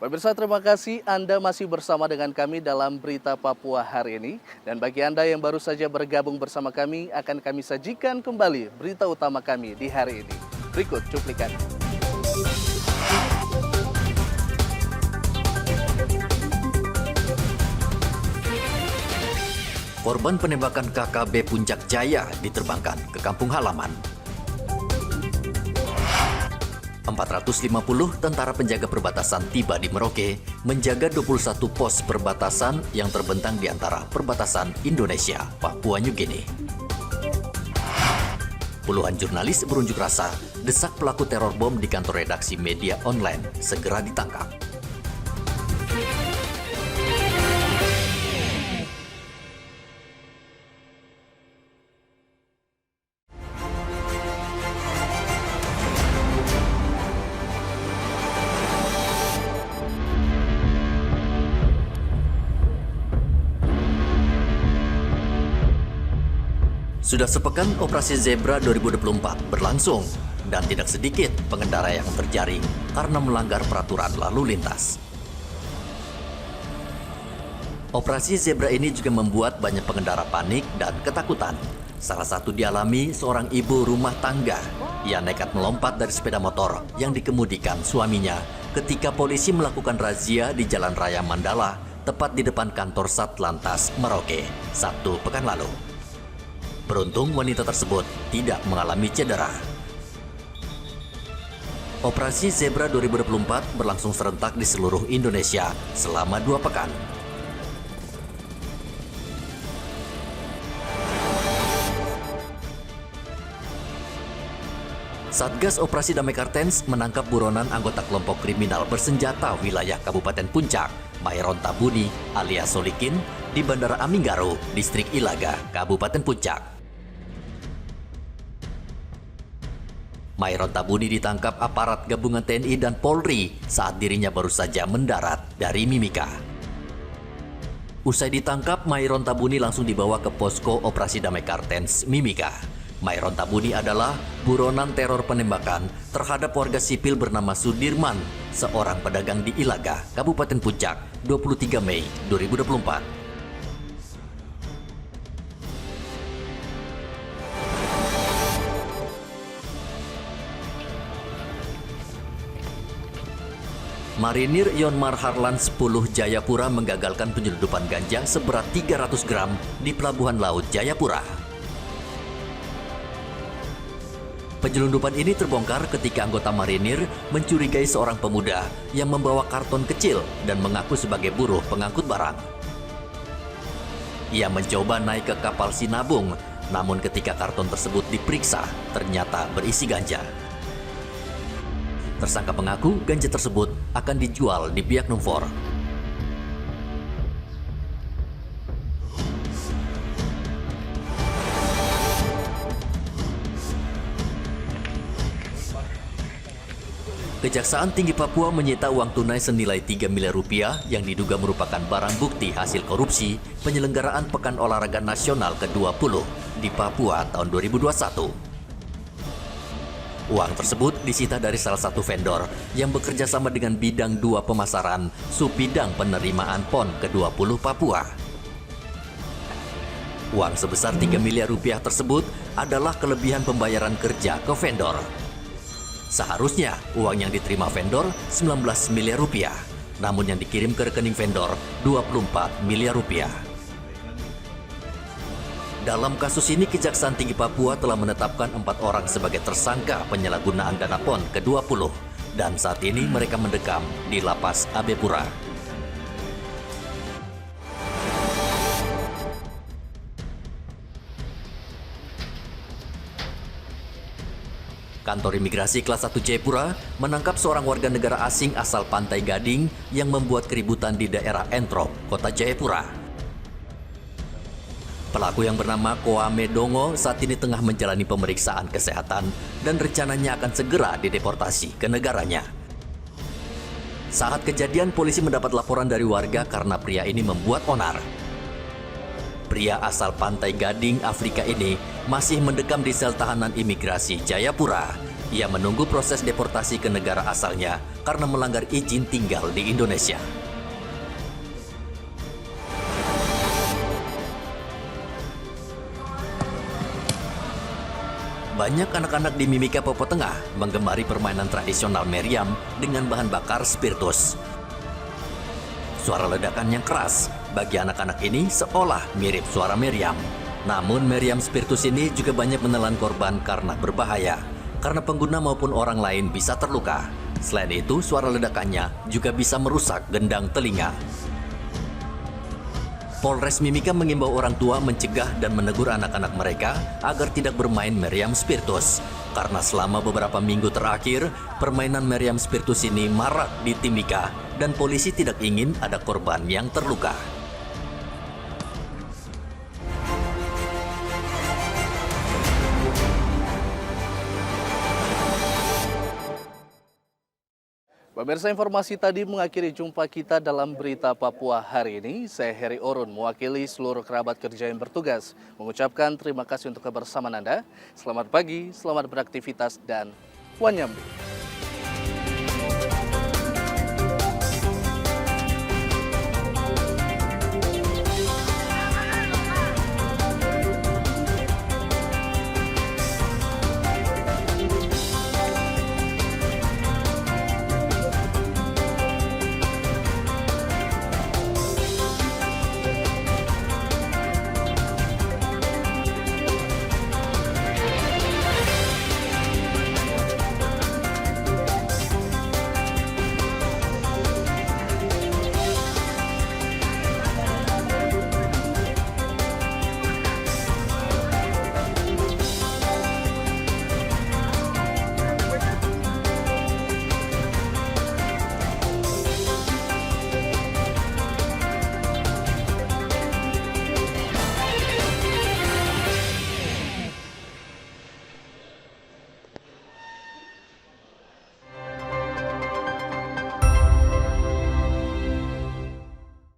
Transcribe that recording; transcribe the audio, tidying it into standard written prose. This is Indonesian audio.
Pemirsa, terima kasih Anda masih bersama dengan kami dalam Berita Papua hari ini. Dan bagi Anda yang baru saja bergabung bersama kami, akan kami sajikan kembali berita utama kami di hari ini. Berikut cuplikan. Korban penembakan KKB Puncak Jaya diterbangkan ke kampung halaman. 450 tentara penjaga perbatasan tiba di Merauke menjaga 21 pos perbatasan yang terbentang di antara perbatasan Indonesia, Papua New Guinea. Puluhan jurnalis berunjuk rasa desak pelaku teror bom di kantor redaksi media online segera ditangkap. Sudah sepekan Operasi Zebra 2024 berlangsung dan tidak sedikit pengendara yang terjaring karena melanggar peraturan lalu lintas. Operasi Zebra ini juga membuat banyak pengendara panik dan ketakutan. Salah satu dialami seorang ibu rumah tangga yang nekat melompat dari sepeda motor yang dikemudikan suaminya ketika polisi melakukan razia di Jalan Raya Mandala tepat di depan kantor Satlantas Merauke Sabtu pekan lalu. Beruntung wanita tersebut tidak mengalami cedera. Operasi Zebra 2024 berlangsung serentak di seluruh Indonesia selama 2 pekan. Satgas Operasi Damai Kartens menangkap buronan anggota kelompok kriminal bersenjata wilayah Kabupaten Puncak, Mairon Tabuni alias Solikin, di Bandara Aminggaru, Distrik Ilaga, Kabupaten Puncak. Mairon Tabuni ditangkap aparat gabungan TNI dan Polri saat dirinya baru saja mendarat dari Mimika. Usai ditangkap, Mairon Tabuni langsung dibawa ke posko Operasi Damai Kartens Mimika. Mairon Tabuni adalah buronan teror penembakan terhadap warga sipil bernama Sudirman, seorang pedagang di Ilaga, Kabupaten Puncak, 23 Mei 2024. Marinir Yonmar Harlan 10 Jayapura menggagalkan penyelundupan ganja seberat 300 gram di Pelabuhan Laut Jayapura. Penyelundupan ini terbongkar ketika anggota marinir mencurigai seorang pemuda yang membawa karton kecil dan mengaku sebagai buruh pengangkut barang. Ia mencoba naik ke kapal sinabung, namun ketika karton tersebut diperiksa, ternyata berisi ganja. Tersangka mengaku ganja tersebut akan dijual di Biak Numfor. Kejaksaan Tinggi Papua menyita uang tunai senilai 3 miliar rupiah yang diduga merupakan barang bukti hasil korupsi penyelenggaraan Pekan Olahraga Nasional ke-20 di Papua tahun 2021. Uang tersebut disita dari salah satu vendor yang bekerja sama dengan Bidang 2 Pemasaran Subbidang Penerimaan PON ke-20 Papua. Uang sebesar 3 miliar rupiah tersebut adalah kelebihan pembayaran kerja ke vendor. Seharusnya uang yang diterima vendor 19 miliar rupiah, namun yang dikirim ke rekening vendor 24 miliar rupiah. Dalam kasus ini, Kejaksaan Tinggi Papua telah menetapkan 4 orang sebagai tersangka penyalahgunaan dana PON ke-20 dan saat ini mereka mendekam di Lapas Abepura. Kantor Imigrasi Kelas 1 Jayapura menangkap seorang warga negara asing asal Pantai Gading yang membuat keributan di daerah Entrop, Kota Jayapura. Pelaku yang bernama Koame Dongo saat ini tengah menjalani pemeriksaan kesehatan dan rencananya akan segera dideportasi ke negaranya. Saat kejadian, polisi mendapat laporan dari warga karena pria ini membuat onar. Pria asal Pantai Gading, Afrika ini masih mendekam di sel tahanan imigrasi Jayapura Ia menunggu proses deportasi ke negara asalnya karena melanggar izin tinggal di Indonesia. Banyak anak-anak di Mimika, Papua Tengah menggemari permainan tradisional meriam dengan bahan bakar spiritus. Suara ledakan yang keras bagi anak-anak ini seolah mirip suara meriam. Namun meriam spiritus ini juga banyak menelan korban karena berbahaya, karena pengguna maupun orang lain bisa terluka. Selain itu, suara ledakannya juga bisa merusak gendang telinga. Polres Mimika mengimbau orang tua mencegah dan menegur anak-anak mereka agar tidak bermain meriam spiritus. Karena selama beberapa minggu terakhir, permainan meriam spiritus ini marak di Timika dan polisi tidak ingin ada korban yang terluka. Pemirsa, informasi tadi mengakhiri jumpa kita dalam Berita Papua hari ini. Saya Heri Orun, mewakili seluruh kerabat kerja yang bertugas, mengucapkan terima kasih untuk kebersamaan Anda. Selamat pagi, selamat beraktivitas, dan Wanyambi.